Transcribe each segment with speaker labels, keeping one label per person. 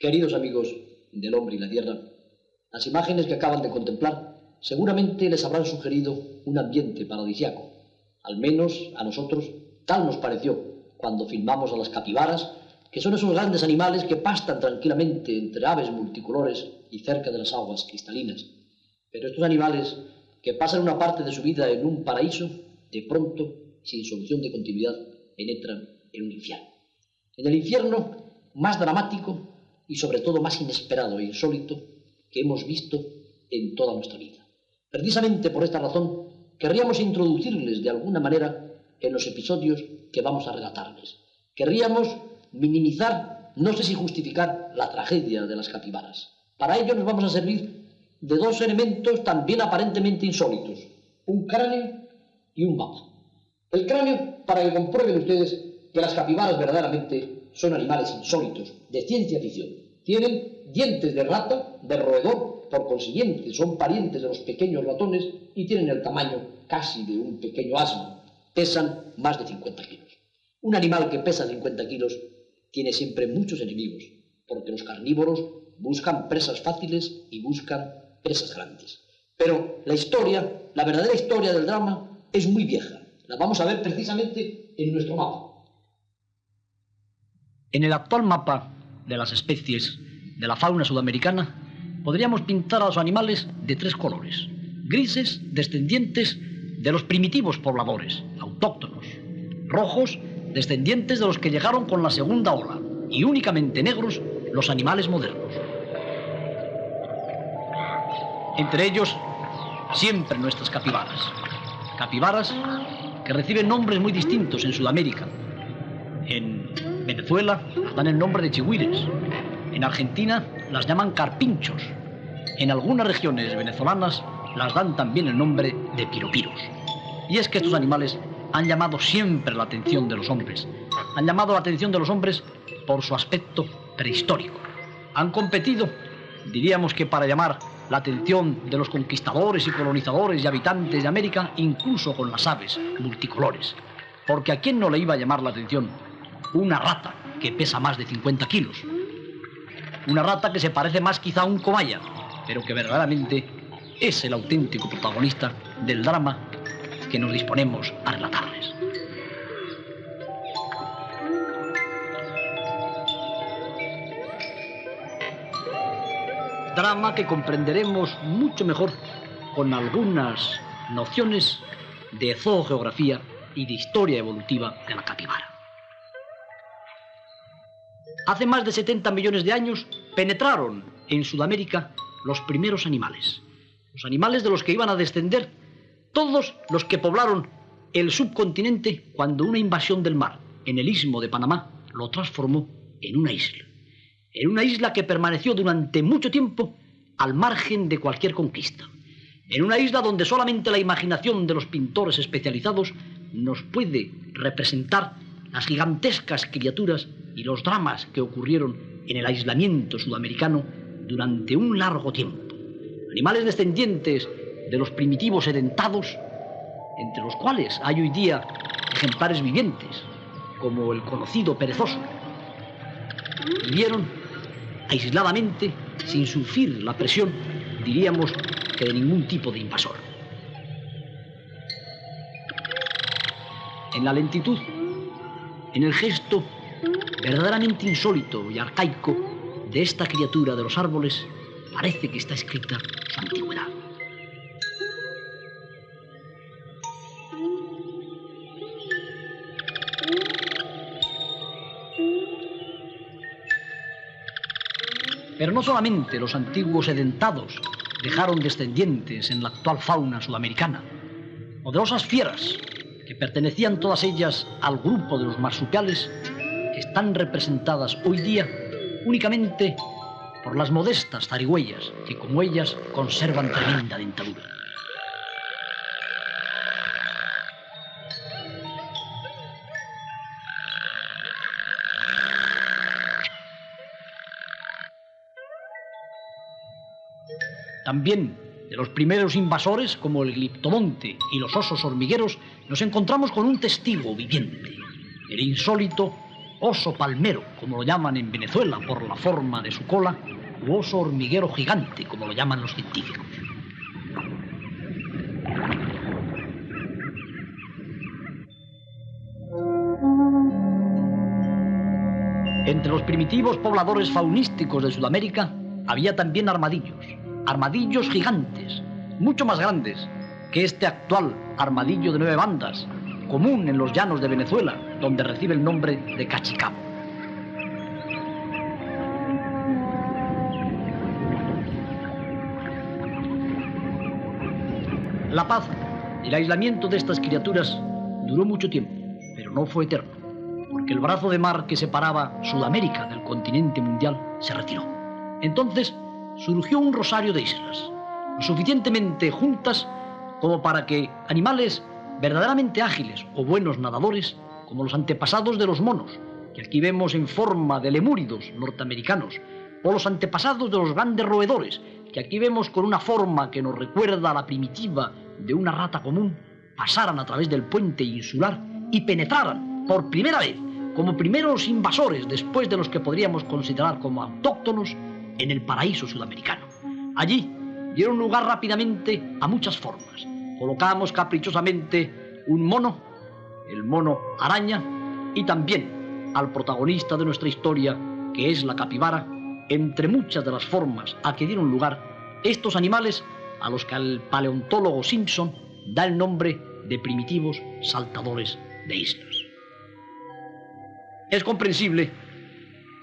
Speaker 1: Queridos amigos del hombre y la tierra, las imágenes que acaban de contemplar seguramente les habrán sugerido un ambiente paradisíaco. Al menos a nosotros tal nos pareció cuando filmamos a las capibaras, que son esos grandes animales que pastan tranquilamente entre aves multicolores y cerca de las aguas cristalinas. Pero estos animales que pasan una parte de su vida en un paraíso, de pronto, sin solución de continuidad, penetran en un infierno. En el infierno más dramático y sobre todo más inesperado e insólito que hemos visto en toda nuestra vida. Precisamente por esta razón querríamos introducirles de alguna manera en los episodios que vamos a relatarles. Querríamos minimizar, no sé si justificar, la tragedia de las capibaras. Para ello nos vamos a servir de dos elementos también aparentemente insólitos, un cráneo y un mapa. El cráneo para que comprueben ustedes que las capibaras verdaderamente son animales insólitos, de ciencia ficción. Tienen dientes de rata, de roedor, por consiguiente son parientes de los pequeños ratones y tienen el tamaño casi de un pequeño asno. Pesan más de 50 kilos. Un animal que pesa 50 kilos tiene siempre muchos enemigos, porque los carnívoros buscan presas fáciles y buscan presas grandes. Pero la historia, la verdadera historia del drama, es muy vieja. La vamos a ver precisamente en nuestro mapa.
Speaker 2: En el actual mapa de las especies de la fauna sudamericana, podríamos pintar a los animales de tres colores: grises, descendientes de los primitivos pobladores, autóctonos; rojos, descendientes de los que llegaron con la segunda ola; y únicamente negros, los animales modernos. Entre ellos, siempre nuestras capibaras. Capibaras que reciben nombres muy distintos en Sudamérica. En Venezuela las dan el nombre de chigüires. En Argentina las llaman carpinchos. En algunas regiones venezolanas las dan también el nombre de piropiros. Y es que estos animales han llamado siempre la atención de los hombres. Han llamado la atención de los hombres por su aspecto prehistórico. Han competido, diríamos que para llamar la atención de los conquistadores y colonizadores y habitantes de América, incluso con las aves multicolores. Porque ¿a quién no le iba a llamar la atención una rata que pesa más de 50 kilos? Una rata que se parece más quizá a un cobaya, pero que verdaderamente es el auténtico protagonista del drama que nos disponemos a relatarles. Drama que comprenderemos mucho mejor con algunas nociones de zoogeografía y de historia evolutiva de la capibara. Hace más de 70 millones de años penetraron en Sudamérica los primeros animales. Los animales de los que iban a descender todos los que poblaron el subcontinente cuando una invasión del mar en el istmo de Panamá lo transformó en una isla. En una isla que permaneció durante mucho tiempo al margen de cualquier conquista. En una isla donde solamente la imaginación de los pintores especializados nos puede representar las gigantescas criaturas y los dramas que ocurrieron en el aislamiento sudamericano durante un largo tiempo. Animales descendientes de los primitivos edentados, entre los cuales hay hoy día ejemplares vivientes, como el conocido perezoso. Vivieron aisladamente, sin sufrir la presión, diríamos, que de ningún tipo de invasor. En la lentitud, en el gesto verdaderamente insólito y arcaico de esta criatura de los árboles, parece que está escrita su antigüedad. Pero no solamente los antiguos edentados dejaron descendientes en la actual fauna sudamericana. Poderosas fieras, que pertenecían todas ellas al grupo de los marsupiales, están representadas hoy día únicamente por las modestas zarigüeyas, que como ellas conservan tremenda dentadura. También de los primeros invasores, como el gliptomonte y los osos hormigueros, nos encontramos con un testigo viviente, el insólito oso palmero, como lo llaman en Venezuela por la forma de su cola, u oso hormiguero gigante, como lo llaman los científicos. Entre los primitivos pobladores faunísticos de Sudamérica había también armadillos gigantes, mucho más grandes que este actual armadillo de 9 bandas, común en los llanos de Venezuela, donde recibe el nombre de cachicamo. La paz y el aislamiento de estas criaturas duró mucho tiempo, pero no fue eterno, porque el brazo de mar que separaba Sudamérica del continente mundial se retiró. Entonces surgió un rosario de islas, lo suficientemente juntas como para que animales verdaderamente ágiles o buenos nadadores, como los antepasados de los monos, que aquí vemos en forma de lemúridos norteamericanos, o los antepasados de los grandes roedores, que aquí vemos con una forma que nos recuerda a la primitiva de una rata común, pasaran a través del puente insular y penetraran por primera vez, como primeros invasores después de los que podríamos considerar como autóctonos, en el paraíso sudamericano. Allí dieron lugar rápidamente a muchas formas. Colocamos caprichosamente un mono, el mono araña, y también al protagonista de nuestra historia, que es la capibara, entre muchas de las formas a que dieron lugar estos animales a los que el paleontólogo Simpson da el nombre de primitivos saltadores de islas. Es comprensible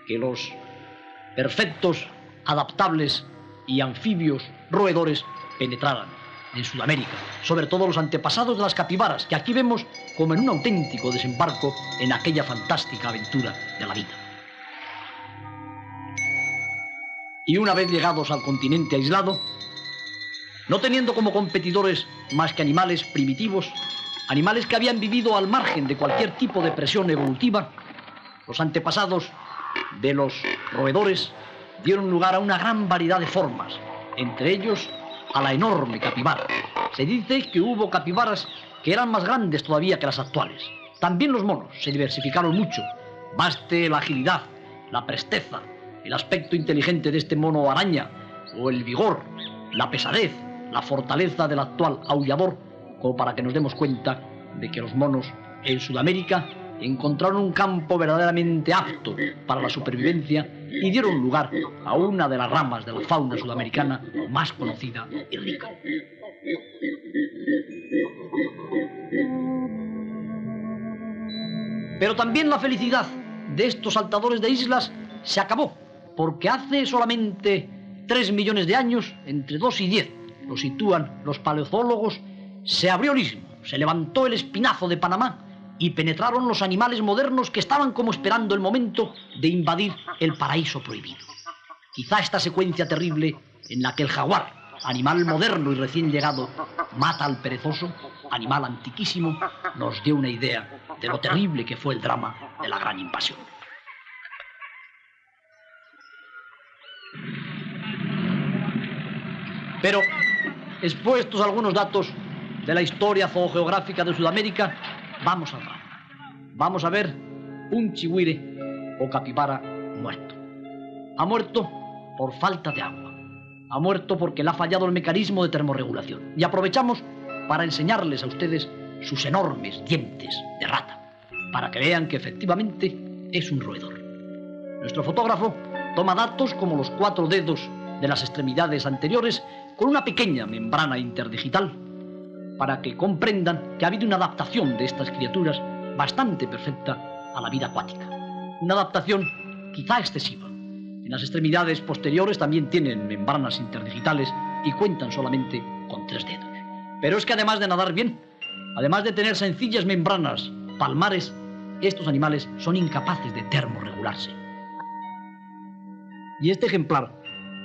Speaker 2: que los perfectos, adaptables y anfibios roedores penetraran en Sudamérica, sobre todo los antepasados de las capibaras, que aquí vemos como en un auténtico desembarco en aquella fantástica aventura de la vida. Y una vez llegados al continente aislado, no teniendo como competidores más que animales primitivos, animales que habían vivido al margen de cualquier tipo de presión evolutiva, los antepasados de los roedores dieron lugar a una gran variedad de formas, entre ellos a la enorme capibara. Se dice que hubo capibaras que eran más grandes todavía que las actuales. También los monos se diversificaron mucho. Baste la agilidad, la presteza, el aspecto inteligente de este mono araña, o el vigor, la pesadez, la fortaleza del actual aullador, como para que nos demos cuenta de que los monos en Sudamérica encontraron un campo verdaderamente apto para la supervivencia y dieron lugar a una de las ramas de la fauna sudamericana más conocida y rica. Pero también la felicidad de estos saltadores de islas se acabó, porque hace solamente 3 millones de años, entre 2 y 10, lo sitúan los paleozoólogos, se abrió el istmo, se levantó el espinazo de Panamá y penetraron los animales modernos que estaban como esperando el momento de invadir el paraíso prohibido. Quizá esta secuencia terrible en la que el jaguar, animal moderno y recién llegado, mata al perezoso, animal antiquísimo, nos dio una idea de lo terrible que fue el drama de la gran invasión. Pero, expuestos algunos datos de la historia zoogeográfica de Sudamérica, vamos al grano. Vamos a ver un chigüire o capibara muerto. Ha muerto por falta de agua. Ha muerto porque le ha fallado el mecanismo de termorregulación. Y aprovechamos para enseñarles a ustedes sus enormes dientes de rata, para que vean que efectivamente es un roedor. Nuestro fotógrafo toma datos como los 4 dedos de las extremidades anteriores con una pequeña membrana interdigital para que comprendan que ha habido una adaptación de estas criaturas bastante perfecta a la vida acuática. Una adaptación quizá excesiva. En las extremidades posteriores también tienen membranas interdigitales y cuentan solamente con 3 dedos. Pero es que además de nadar bien, además de tener sencillas membranas palmares, estos animales son incapaces de termorregularse. Y este ejemplar,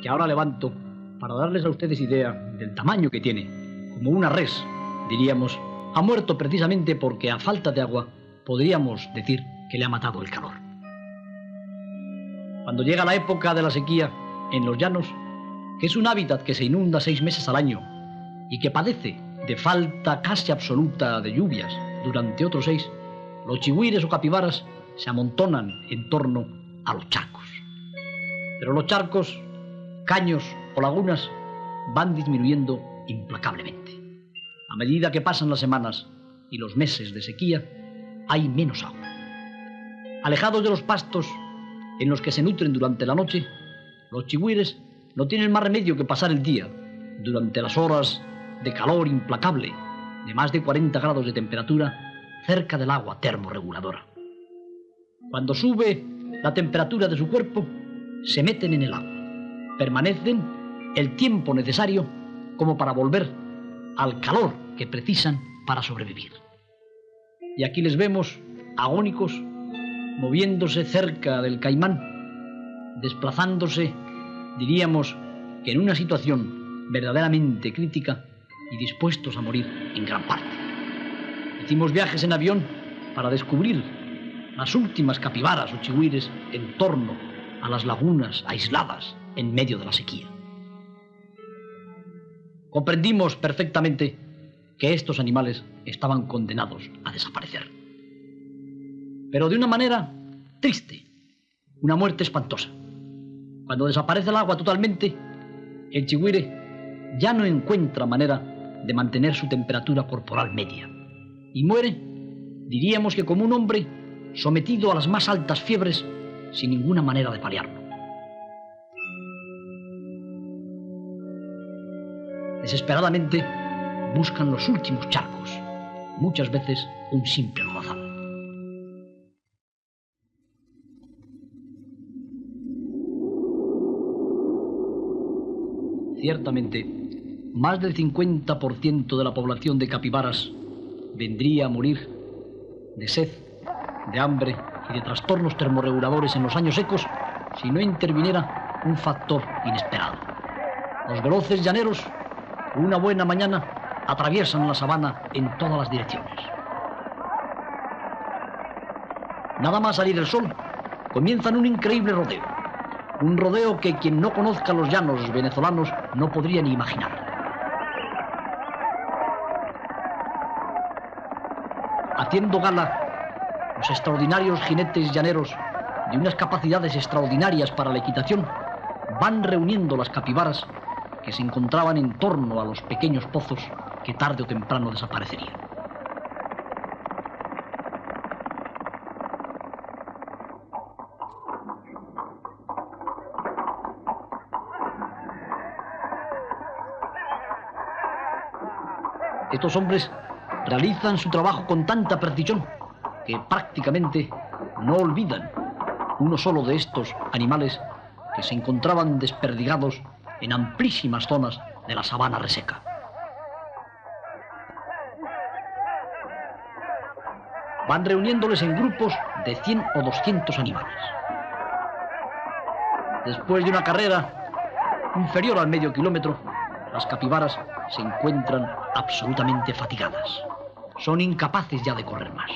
Speaker 2: que ahora levanto para darles a ustedes idea del tamaño que tiene, como una res, diríamos, ha muerto precisamente porque a falta de agua podríamos decir que le ha matado el calor. Cuando llega la época de la sequía en los llanos, que es un hábitat que se inunda 6 meses al año y que padece de falta casi absoluta de lluvias durante otros 6, los chigüires o capibaras se amontonan en torno a los charcos. Pero los charcos, caños o lagunas van disminuyendo implacablemente. A medida que pasan las semanas y los meses de sequía, hay menos agua. Alejados de los pastos en los que se nutren durante la noche, los chigüires no tienen más remedio que pasar el día durante las horas de calor implacable de más de 40 grados de temperatura cerca del agua termorreguladora. Cuando sube la temperatura de su cuerpo, se meten en el agua. Permanecen el tiempo necesario como para volver al calor que precisan para sobrevivir. Y aquí les vemos agónicos, moviéndose cerca del caimán, desplazándose, diríamos que en una situación verdaderamente crítica y dispuestos a morir en gran parte. Hicimos viajes en avión para descubrir las últimas capibaras o chigüires en torno a las lagunas aisladas en medio de la sequía. Comprendimos perfectamente que estos animales estaban condenados a desaparecer. Pero de una manera triste, una muerte espantosa. Cuando desaparece el agua totalmente, el chigüire ya no encuentra manera de mantener su temperatura corporal media y muere, diríamos que como un hombre sometido a las más altas fiebres sin ninguna manera de paliarlo. Desesperadamente buscan los últimos charcos, muchas veces un simple lodazal. Ciertamente, más del 50% de la población de capibaras vendría a morir de sed, de hambre y de trastornos termorreguladores en los años secos si no interviniera un factor inesperado. Los veloces llaneros, una buena mañana, atraviesan la sabana en todas las direcciones. Nada más salir el sol, comienzan un increíble rodeo. Un rodeo que quien no conozca los llanos venezolanos no podría ni imaginar. Haciendo gala los extraordinarios jinetes llaneros de unas capacidades extraordinarias para la equitación, van reuniendo las capibaras que se encontraban en torno a los pequeños pozos que tarde o temprano desaparecerían. Estos hombres realizan su trabajo con tanta precisión que prácticamente no olvidan uno solo de estos animales que se encontraban desperdigados en amplísimas zonas de la sabana reseca. Van reuniéndoles en grupos de 100 o 200 animales. Después de una carrera inferior al medio kilómetro, las capibaras se encuentran absolutamente fatigadas. Son incapaces ya de correr más.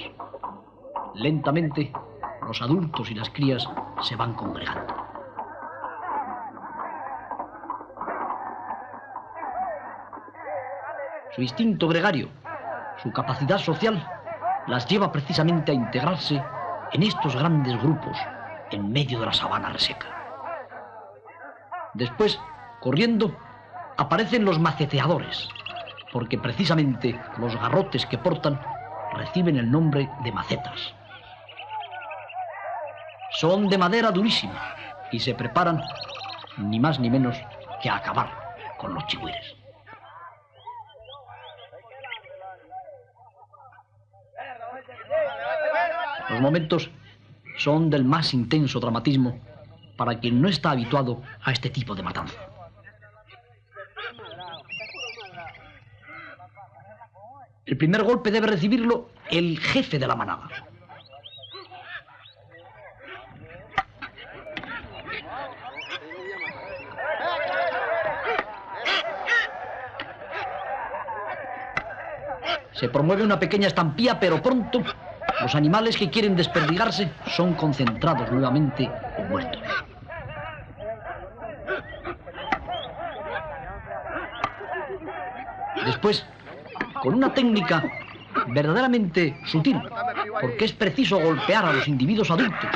Speaker 2: Lentamente, los adultos y las crías se van congregando. Su instinto gregario, su capacidad social, las lleva precisamente a integrarse en estos grandes grupos en medio de la sabana reseca. Después, corriendo, aparecen los maceteadores, porque precisamente los garrotes que portan reciben el nombre de macetas. Son de madera durísima y se preparan ni más ni menos que a acabar con los chigüires. Los momentos son del más intenso dramatismo para quien no está habituado a este tipo de matanza. El primer golpe debe recibirlo el jefe de la manada. Se promueve una pequeña estampida, pero pronto los animales que quieren desperdigarse son concentrados nuevamente o muertos. Después, con una técnica verdaderamente sutil, porque es preciso golpear a los individuos adultos,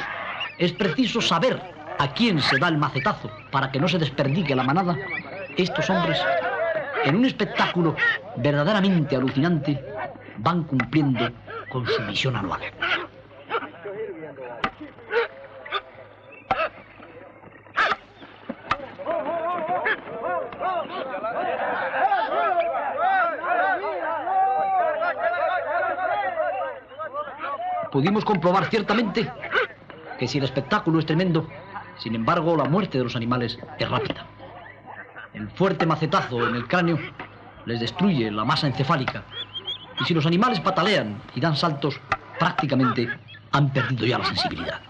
Speaker 2: es preciso saber a quién se da el macetazo para que no se desperdigue la manada, estos hombres, en un espectáculo verdaderamente alucinante, van cumpliendo con su misión anual. Pudimos comprobar ciertamente que si el espectáculo es tremendo, sin embargo la muerte de los animales es rápida. El fuerte macetazo en el cráneo les destruye la masa encefálica, y si los animales patalean y dan saltos, prácticamente han perdido ya la sensibilidad.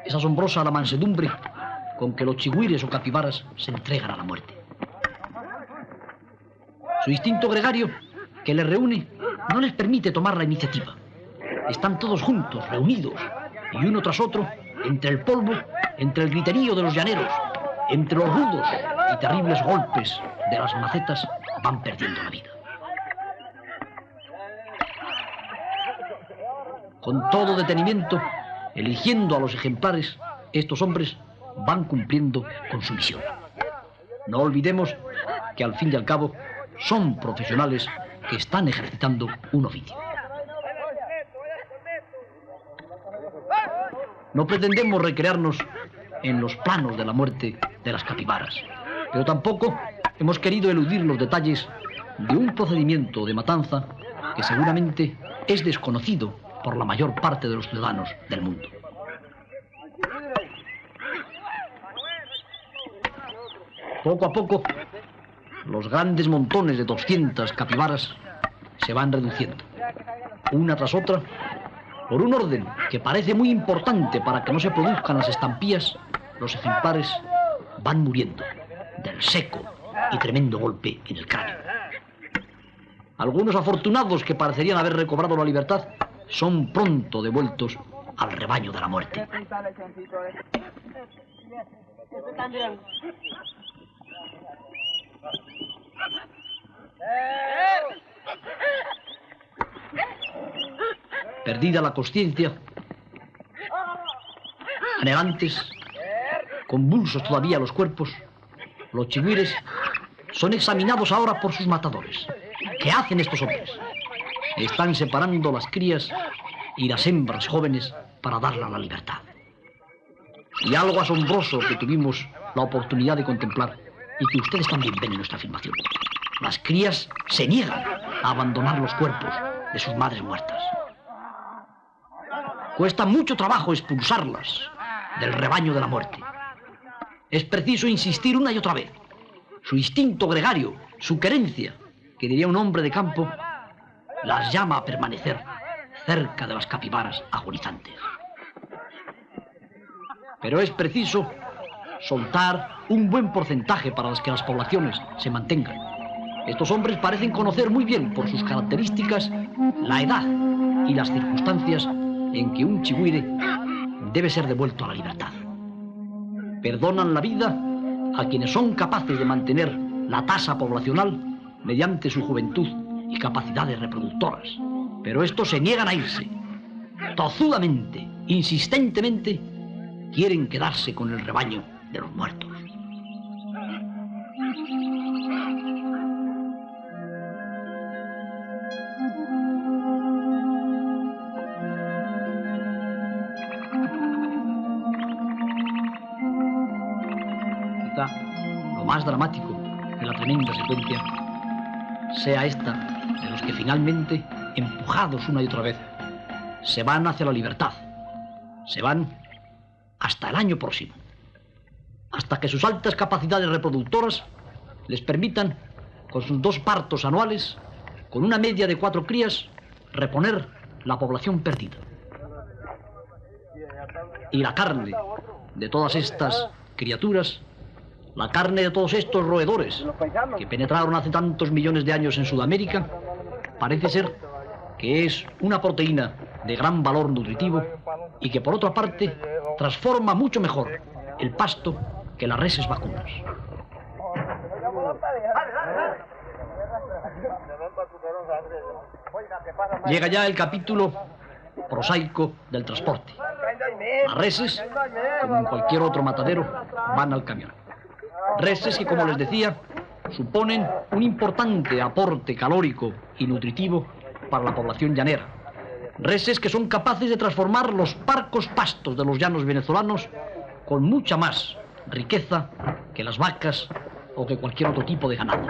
Speaker 2: Es asombrosa la mansedumbre con que los chigüires o capibaras se entregan a la muerte. Su instinto gregario, que les reúne, no les permite tomar la iniciativa. Están todos juntos, reunidos, y uno tras otro, entre el polvo, entre el griterío de los llaneros, entre los rudos y terribles golpes de las macetas, van perdiendo la vida. Con todo detenimiento, eligiendo a los ejemplares, estos hombres van cumpliendo con su misión. No olvidemos que al fin y al cabo son profesionales que están ejercitando un oficio. No pretendemos recrearnos en los planos de la muerte de las capibaras, pero tampoco hemos querido eludir los detalles de un procedimiento de matanza que seguramente es desconocido por la mayor parte de los ciudadanos del mundo. Poco a poco, los grandes montones de 200 capibaras se van reduciendo, una tras otra, por un orden que parece muy importante para que no se produzcan las estampillas. Los ejemplares van muriendo del seco y tremendo golpe en el cráneo. Algunos afortunados que parecerían haber recobrado la libertad son pronto devueltos al rebaño de la muerte. Perdida la conciencia, anhelantes, convulsos todavía los cuerpos, los chigüires son examinados ahora por sus matadores. ¿Qué hacen estos hombres? Están separando las crías y las hembras jóvenes para darle la libertad. Y algo asombroso que tuvimos la oportunidad de contemplar y que ustedes también ven en nuestra filmación. Las crías se niegan a abandonar los cuerpos de sus madres muertas. Cuesta mucho trabajo expulsarlas del rebaño de la muerte. Es preciso insistir una y otra vez. Su instinto gregario, su querencia, que diría un hombre de campo, las llama a permanecer cerca de las capibaras agonizantes. Pero es preciso soltar un buen porcentaje para que las poblaciones se mantengan. Estos hombres parecen conocer muy bien por sus características la edad y las circunstancias en que un chigüire debe ser devuelto a la libertad. Perdonan la vida a quienes son capaces de mantener la tasa poblacional mediante su juventud y capacidades reproductoras. Pero estos se niegan a irse. Tozudamente, insistentemente, quieren quedarse con el rebaño de los muertos. Lo más dramático de la tremenda secuencia sea esta de los que finalmente, empujados una y otra vez, se van hacia la libertad, se van hasta el año próximo, hasta que sus altas capacidades reproductoras les permitan, con sus 2 partos anuales, con una media de 4 crías, reponer la población perdida. Y la carne de todas estas criaturas, la carne de todos estos roedores que penetraron hace tantos millones de años en Sudamérica, parece ser que es una proteína de gran valor nutritivo y que, por otra parte, transforma mucho mejor el pasto que las reses vacunas. Llega ya el capítulo prosaico del transporte. Las reses, como en cualquier otro matadero, van al camión. Reses que, como les decía, suponen un importante aporte calórico y nutritivo para la población llanera. Reses que son capaces de transformar los parcos pastos de los llanos venezolanos con mucha más riqueza que las vacas o que cualquier otro tipo de ganado.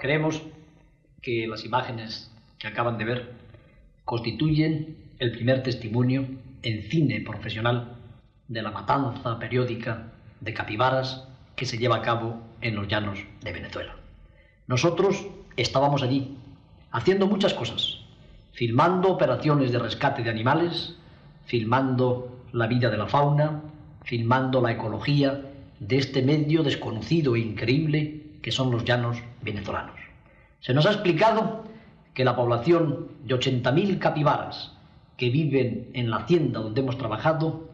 Speaker 2: Creemos que las imágenes que acaban de ver constituyen el primer testimonio en cine profesional de la matanza periódica de capibaras que se lleva a cabo en los llanos de Venezuela. Nosotros estábamos allí haciendo muchas cosas, filmando operaciones de rescate de animales, filmando la vida de la fauna, filmando la ecología de este medio desconocido e increíble que son los llanos venezolanos. Se nos ha explicado que la población de 80.000 capibaras que viven en la hacienda donde hemos trabajado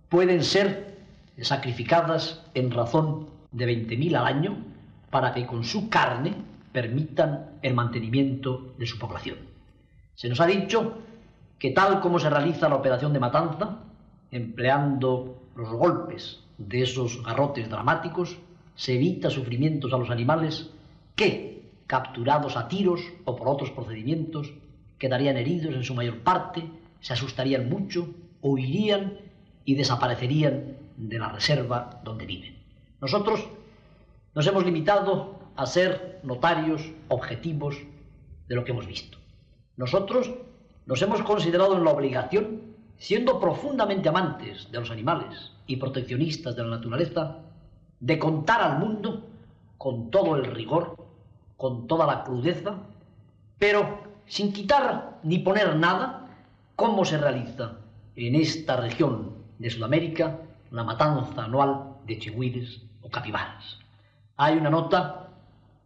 Speaker 2: pueden ser sacrificadas en razón de 20.000 al año para que con su carne permitan el mantenimiento de su población. Se nos ha dicho que tal como se realiza la operación de matanza, empleando los golpes de esos garrotes dramáticos, se evita sufrimientos a los animales que, capturados a tiros o por otros procedimientos, quedarían heridos en su mayor parte, se asustarían mucho, huirían y desaparecerían de la reserva donde viven. Nosotros nos hemos limitado a ser notarios objetivos de lo que hemos visto. Nosotros nos hemos considerado en la obligación, siendo profundamente amantes de los animales y proteccionistas de la naturaleza, de contar al mundo con todo el rigor, con toda la crudeza, pero sin quitar ni poner nada, cómo se realiza en esta región de Sudamérica la matanza anual de chigüires o capibaras. Hay una nota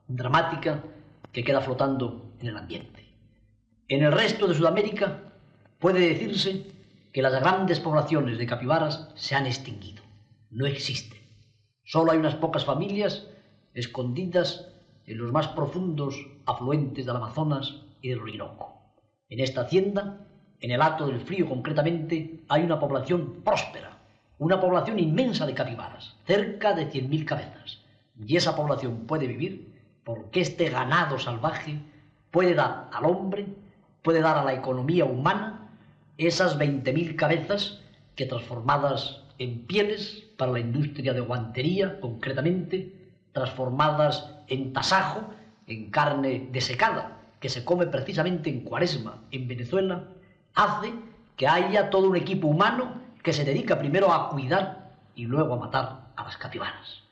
Speaker 2: dramática que queda flotando en el ambiente. En el resto de Sudamérica puede decirse que las grandes poblaciones de capibaras se han extinguido. No existen. Solo hay unas pocas familias escondidas en los más profundos afluentes del Amazonas y del Orinoco. En esta hacienda, en el Hato del Frío concretamente, hay una población próspera, una población inmensa de capibaras, cerca de 100.000 cabezas. Y esa población puede vivir porque este ganado salvaje puede dar al hombre, puede dar a la economía humana esas 20.000 cabezas que, transformadas en pieles para la industria de guantería, concretamente, transformadas en tasajo, en carne desecada, que se come precisamente en Cuaresma, en Venezuela, hace que haya todo un equipo humano que se dedica primero a cuidar y luego a matar a las capibaras.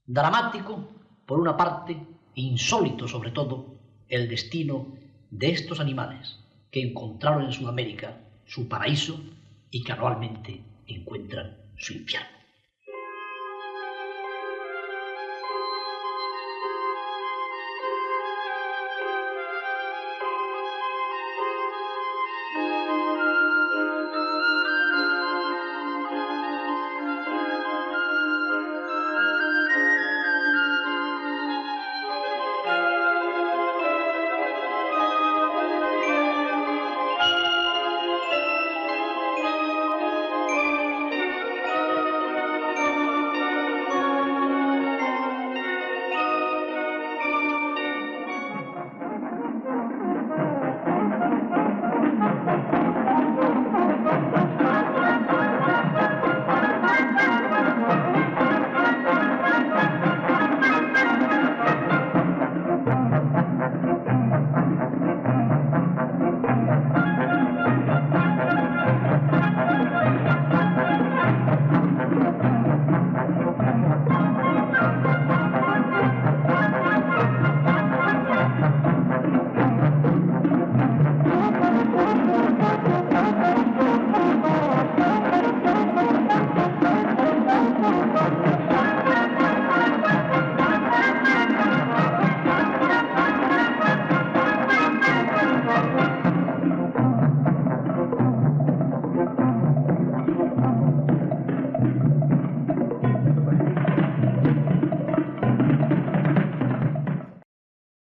Speaker 2: Dramático, por una parte, insólito sobre todo, el destino de estos animales que encontraron en Sudamérica su paraíso y que anualmente encuentran su infierno.